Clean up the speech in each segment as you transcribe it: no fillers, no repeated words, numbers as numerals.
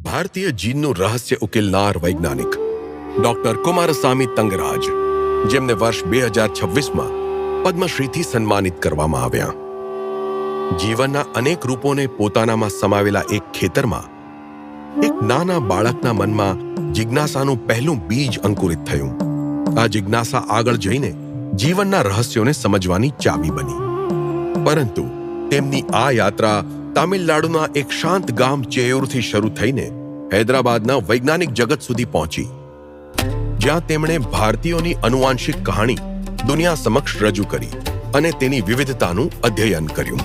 ભારતીય જીનનું રહસ્ય ઉકેલનાર વૈજ્ઞાનિક ડોક્ટર કુમારસ્વામી તંગરાજ, જેમને વર્ષ 2026માં પદ્મશ્રીથી સન્માનિત કરવામાં આવ્યા. જીવનના અનેક રૂપોને પોતાનામાં સમાવેલા એક ખેતરમાં એક નાના બાળકના મનમાં જિજ્ઞાસાનું પહેલું બીજ અંકુરિત થયું. આ જિજ્ઞાસા આગળ જઈને જીવનના રહસ્યોને સમજવાની ચાવી બની. પરંતુ તેમની આ યાત્રા તામિલનાડુના એક શાંત ગામ ચેયુરથી શરૂ થઈને હૈદરાબાદના વૈજ્ઞાનિક જગત સુધી પહોંચી, જ્યાં તેમણે ભારતીયોની આનુવંશિક કહાણી દુનિયા સમક્ષ રજૂ કરી અને તેની વિવિધતાનું અધ્યયન કર્યું.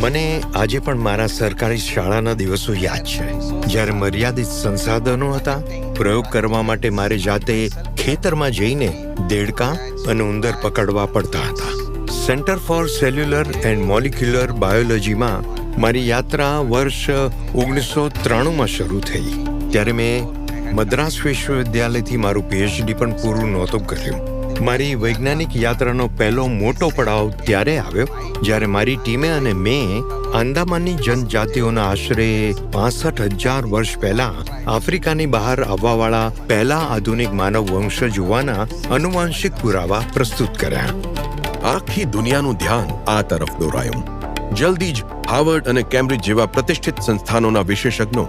મને આજે પણ મારા સરકારી શાળાના દિવસો યાદ છે, જ્યારે મર્યાદિત સંસાધનો હતા. પ્રયોગ કરવા માટે મારે જાતે ખેતરમાં જઈને દેડકા અને ઉંદર પકડવા પડતા હતા. Centre for cellular and molecular બાયોલોજીમાં મારી યાત્રા વર્ષ 1993માં શરૂ થઈ. ત્યારે મેં મદ્રાસ વિશ્વવિદ્યાલયથી મારું પીએચડી પણ પૂરું નહોતું કર્યું. મારી વૈજ્ઞાનિક યાત્રાનો પહેલો મોટો પડાવ ત્યારે આવ્યો જ્યારે મારી ટીમે અને મેં આંદામાનની જનજાતિઓના આશરે 65,000 વર્ષ પહેલા આફ્રિકાની બહાર આવવાવાળા પહેલા આધુનિક માનવ વંશજ હોવાના આનુવંશિક પુરાવા પ્રસ્તુત કર્યા. આખી દુનિયાનું ધ્યાન આ તરફ દોરાયું. જલ્દી જ હાર્વર્ડ અને કેમ્બ્રિજ જેવા પ્રતિષ્ઠિત સંસ્થાનોના વિશેષજ્ઞો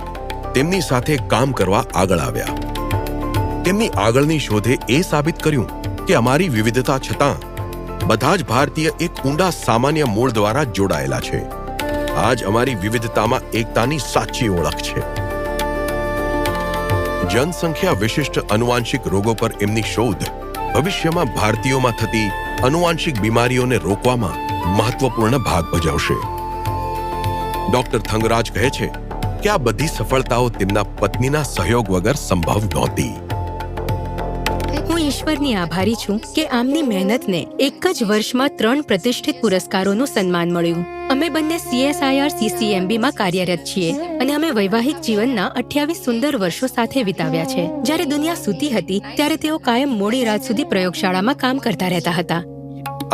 તેમની સાથે કામ કરવા આગળ આવ્યા. તેમની આગળની શોધે એ સાબિત કર્યું કે અમારી વિવિધતા છતાં બધા જ ભારતીય એક ઊંડા સામાન્ય મૂળ દ્વારા જોડાયેલા છે. આ જ અમારી વિવિધતામાં એકતાની સાચી ઓળખ છે. જનસંખ્યા વિશિષ્ટ આનુવંશિક રોગો પર એમની શોધ ભવિષ્યમાં ભારતીયોમાં થતી આનુવંશિક બીમારીઓને રોકવામાં મહત્વપૂર્ણ ભાગ ભજવશે. ડોક્ટર થંગરાજ કહે છે કે આ બધી સફળતાઓ તેમના પત્નીના સહયોગ વગર સંભવ નહોતી. હું ઈશ્વરની આભારી છું કે આમની મહેનતને એક જ વર્ષમાં 3 પ્રતિષ્ઠિત પુરસ્કારોનું સન્માન મળ્યું. અમે બંને CSIR CCMBમાં કાર્યરત છીએ અને અમે વૈવાહિક જીવનના 28 સુંદર વર્ષો સાથે વિતાવ્યા છે. જ્યારે દુનિયા સૂતી હતી ત્યારે તેઓ કાયમ મોડી રાત સુધી પ્રયોગશાળામાં કામ કરતા રહેતા હતા.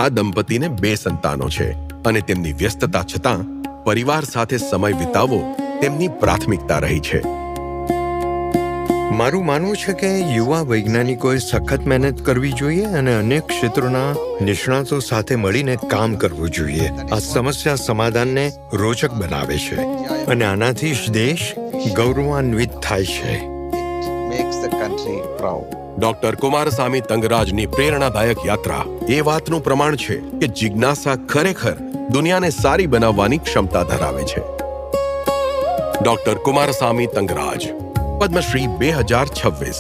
આ દંપતીને 2 સંતાનો છે અને તેમની વ્યસ્તતા છતાં પરિવાર સાથે સમય વિતાવવો તેમની પ્રાથમિકતા રહી છે. મારું માનવું છે કે યુવા વૈજ્ઞાનિકોએ સખત મહેનત કરવી જોઈએ અને અનેક ક્ષેત્રોના નિષ્ણાતો સાથે મળીને કામ કરવું જોઈએ. આ સમસ્યા સમાધાનને રોચક બનાવે છે અને આનાથી જ દેશ ગૌરવાન્વિત થાય છે. ડોક્ટર કુમારસ્વામી તંગરાજની પ્રેરણાદાયક યાત્રા એ વાતનું પ્રમાણ છે કે જિજ્ઞાસા ખરેખર દુનિયાને સારી બનાવવાની ક્ષમતા ધરાવે છે. ડોક્ટર કુમારસ્વામી તંગરાજ, પદ્મશ્રી 2026.